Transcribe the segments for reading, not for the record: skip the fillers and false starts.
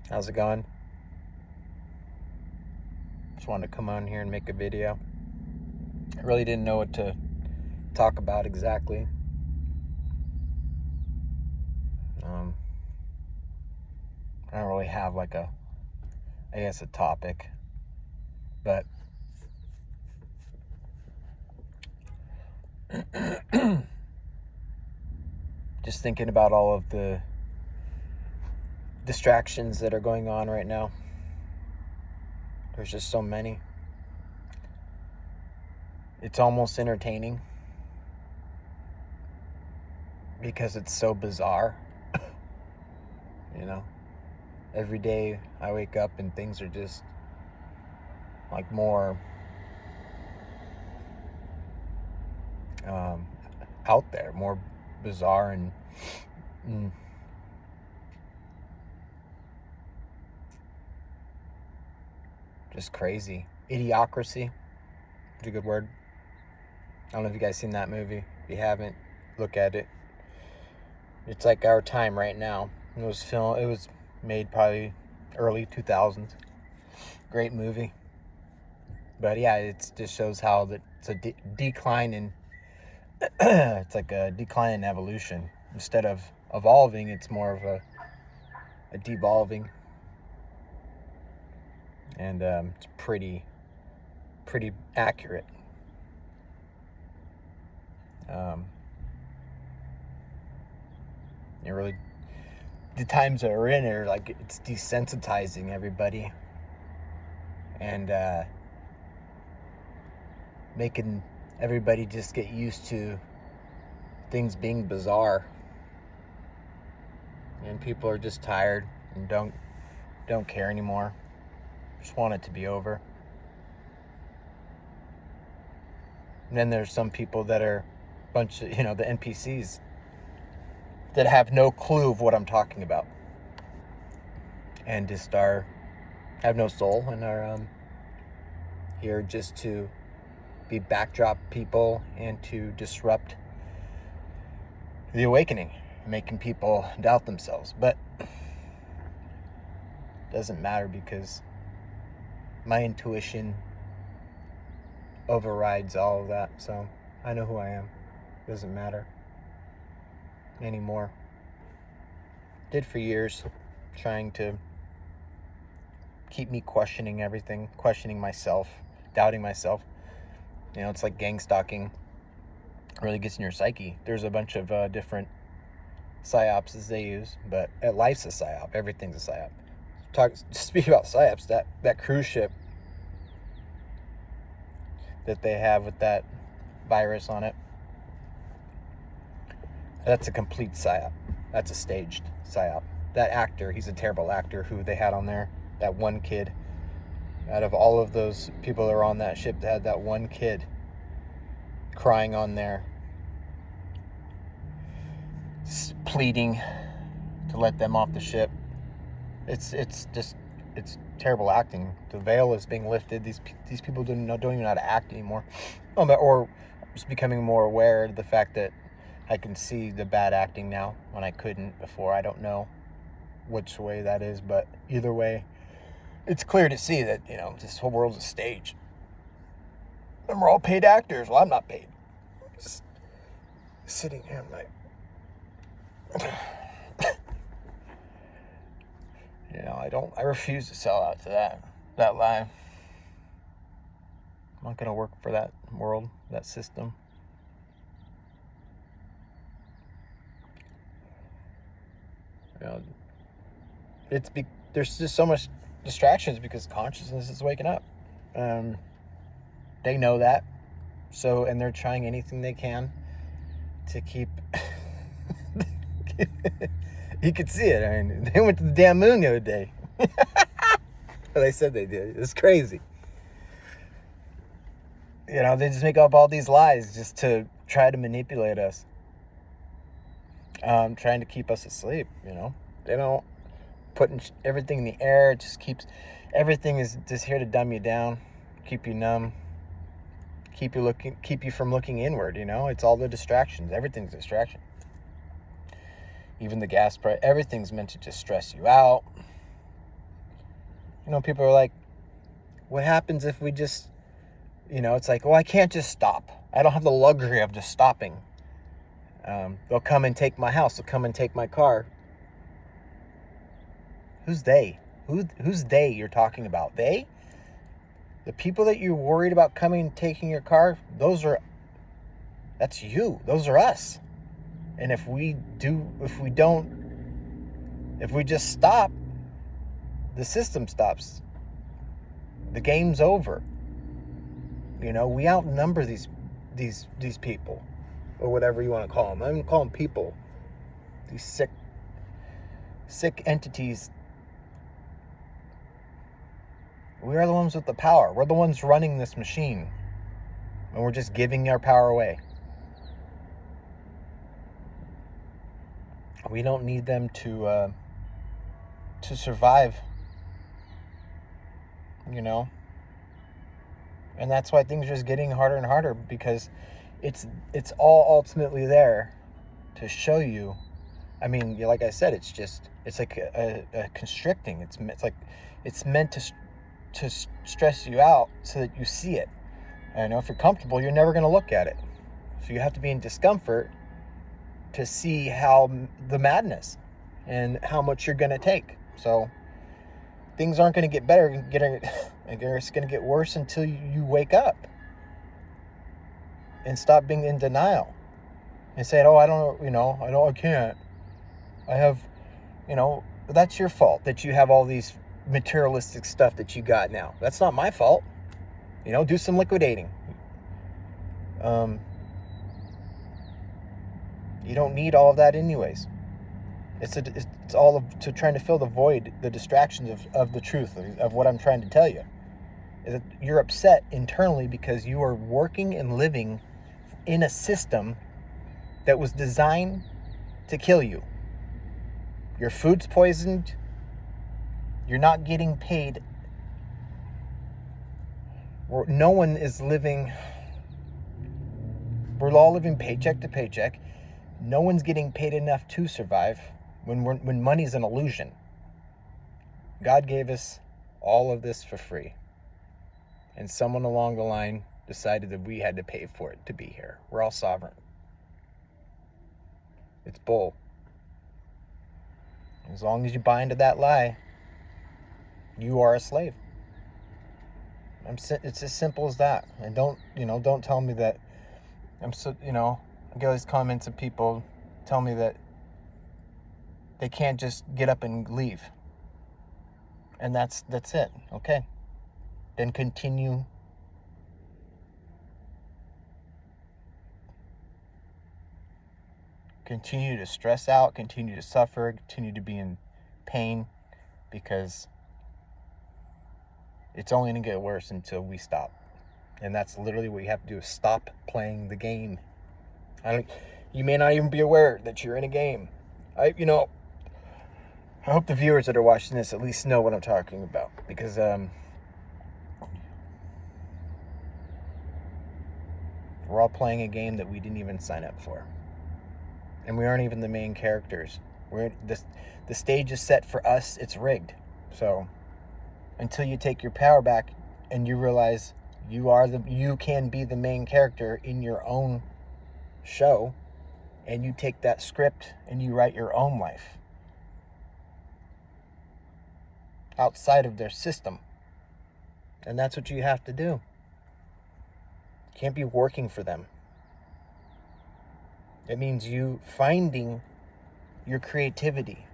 How's it going? Just wanted to come on here and make a video. I really didn't know what to talk about exactly. I don't really have a topic, but just thinking about all of the distractions that are going on right now. There's just so many. It's almost entertaining because it's so bizarre. Every day I wake up and things are just more out there, more bizarre and just crazy. Idiocracy is a good word. I don't know if you guys seen that movie. If you haven't, look at it. It's like our time right now. It was made probably early 2000s. Great movie. But yeah, it just shows how it's a decline in it's like a decline in evolution. Instead of evolving, it's more of a devolving. And it's pretty accurate. The times that we're in are it's desensitizing everybody and making everybody just get used to things being bizarre, and people are just tired and don't care anymore. Just want it to be over. And then there's some people that are a bunch of the NPCs that have no clue of what I'm talking about, and just have no soul and are here just to be backdrop people and to disrupt the awakening, making people doubt themselves. But it doesn't matter because my intuition overrides all of that. So I know who I am. Doesn't matter anymore. Did for years, trying to keep me questioning everything, questioning myself, doubting myself. It's like gang stalking. Really gets in your psyche. There's a bunch of different psyops they use, but life's a psyop. Everything's a psyop. Speak about psyops. That cruise ship that they have with that virus on it. That's a complete psyop. That's a staged psyop. That actor, he's a terrible actor who they had on there. That one kid. Out of all of those people that were on that ship, they had that one kid crying on there, pleading to let them off the ship. It's terrible acting. The veil is being lifted. These people don't even know how to act anymore. Or just becoming more aware of the fact that I can see the bad acting now when I couldn't before. I don't know which way that is, but either way, it's clear to see that, this whole world's a stage. And we're all paid actors. Well, I'm not paid. Just sitting here, I refuse to sell out to that lie. I'm not going to work for that world, that system. There's just so much distractions because consciousness is waking up. They know that. So, and they're trying anything they can to keep... You could see it. I mean, they went to the damn moon the other day. They said they did. It's crazy. They just make up all these lies just to try to manipulate us. Trying to keep us asleep, They don't putting everything in the air. It just keeps... Everything is just here to dumb you down, keep you numb, keep you from looking inward, It's all the distractions. Everything's a distraction. Even the gas price, everything's meant to just stress you out. People are like, what happens if we just, it's like, well, I can't just stop. I don't have the luxury of just stopping. They'll come and take my house. They'll come and take my car. Who's they? Who's they you're talking about? They? The people that you're worried about coming and taking your car, that's you. Those are us. And if we just stop, the system stops. The game's over. We outnumber these people, or whatever you want to call them. I'm going to call them people. These sick entities. We are the ones with the power. We're the ones running this machine. And we're just giving our power away. We don't need them to survive. And that's why things are just getting harder and harder, because it's all ultimately there to show you. I mean, like I said, it's like a constricting. It's meant to stress you out so that you see it. And if you're comfortable, you're never going to look at it. So you have to be in discomfort to see how the madness and how much you're going to take. So things aren't going to get better. It's going to get worse until you wake up and stop being in denial and say, oh, I can't. I have, that's your fault that you have all these materialistic stuff that you got now. That's not my fault. Do some liquidating. You don't need all of that anyways. It's all to trying to fill the void, the distractions of the truth of what I'm trying to tell you. Is that you're upset internally because you are working and living in a system that was designed to kill you. Your food's poisoned. You're not getting paid. No one is living. We're all living paycheck to paycheck. No one's getting paid enough to survive when money's an illusion. God gave us all of this for free. And someone along the line decided that we had to pay for it to be here. We're all sovereign. It's bull. As long as you buy into that lie, you are a slave. It's as simple as that. And don't tell me that I get all these comments of people tell me that they can't just get up and leave. And that's it. Okay. Then continue to stress out, continue to suffer, continue to be in pain, because it's only going to get worse until we stop. And that's literally what you have to do, is stop playing the game. You may not even be aware that you're in a game. I hope the viewers that are watching this at least know what I'm talking about, because we're all playing a game that we didn't even sign up for. And we aren't even the main characters. The stage is set for us. It's rigged. So until you take your power back and you realize you can be the main character in your own show, and you take that script and you write your own life outside of their system. And that's what you have to do. You can't be working for them. It means you finding your creativity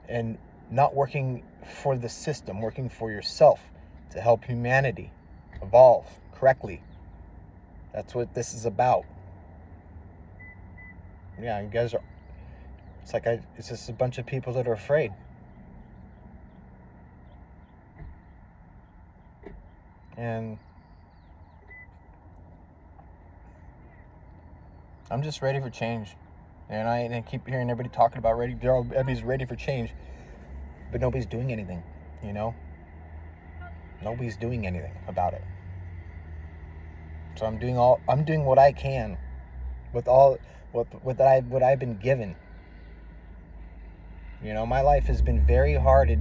and not working for the system, working for yourself to help humanity evolve correctly. That's what this is about. Yeah, you guys are, it's just a bunch of people that are afraid. And I'm just ready for change. And I keep hearing everybody talking about everybody's ready for change. But nobody's doing anything, Nobody's doing anything about it. So I'm doing what I can with all what I've been given. You know, my life has been very hard. It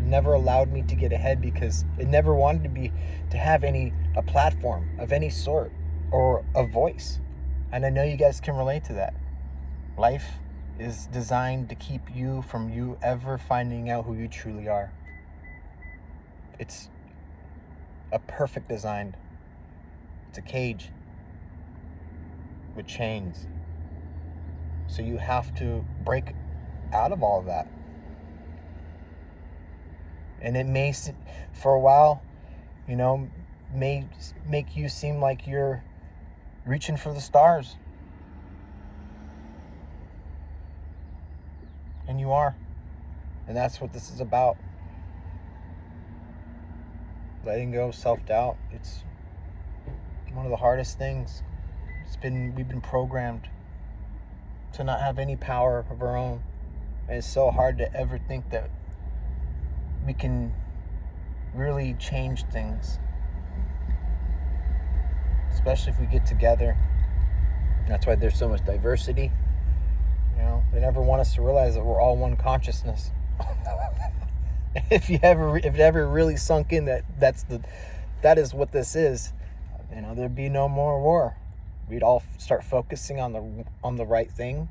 never allowed me to get ahead because it never wanted to have a platform of any sort or a voice. And I know you guys can relate to that. Life is designed to keep you from you ever finding out who you truly are. It's a perfect design. It's a cage with chains. So you have to break out of all of that. And it may, for a while, you know, may make you seem like you're reaching for the stars. And you are. And that's what this is about. Letting go of self-doubt. It's one of the hardest things. We've been programmed to not have any power of our own. And it's so hard to ever think that we can really change things. Especially if we get together. That's why there's so much diversity. You know, they never want us to realize that we're all one consciousness. If it ever really sunk in that is what this is, you know, there'd be no more war. We'd all start focusing on the right thing,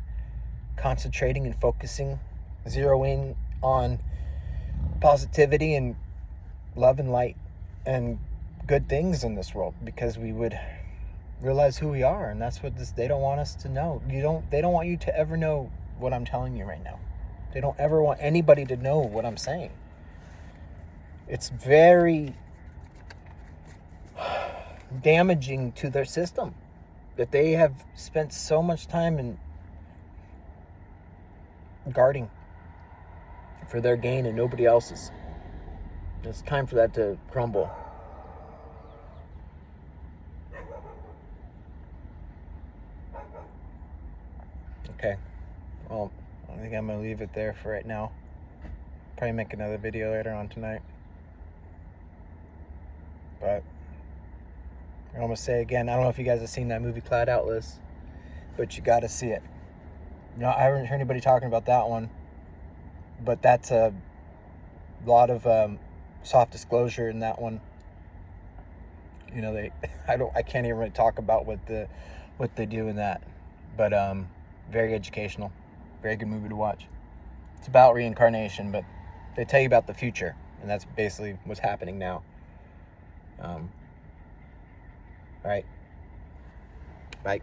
concentrating and focusing, zeroing on positivity and love and light and good things in this world, because we would realize who we are. And that's what they don't want us to know. They don't want you to ever know what I'm telling you right now. They don't ever want anybody to know what I'm saying. It's very damaging to their system that they have spent so much time in guarding for their gain and nobody else's. It's time for that to crumble. Okay, well, I think I'm going to leave it there for right now. Probably make another video later on tonight. But I'm going to say again, I don't know if you guys have seen that movie Cloud Atlas, but you got to see it. You know, I haven't heard anybody talking about that one, but that's a lot of soft disclosure in that one. You know, I can't even really talk about what they do in that, but very educational, very good movie to watch. It's about reincarnation, but they tell you about the future, and that's basically what's happening now. All right. Bye.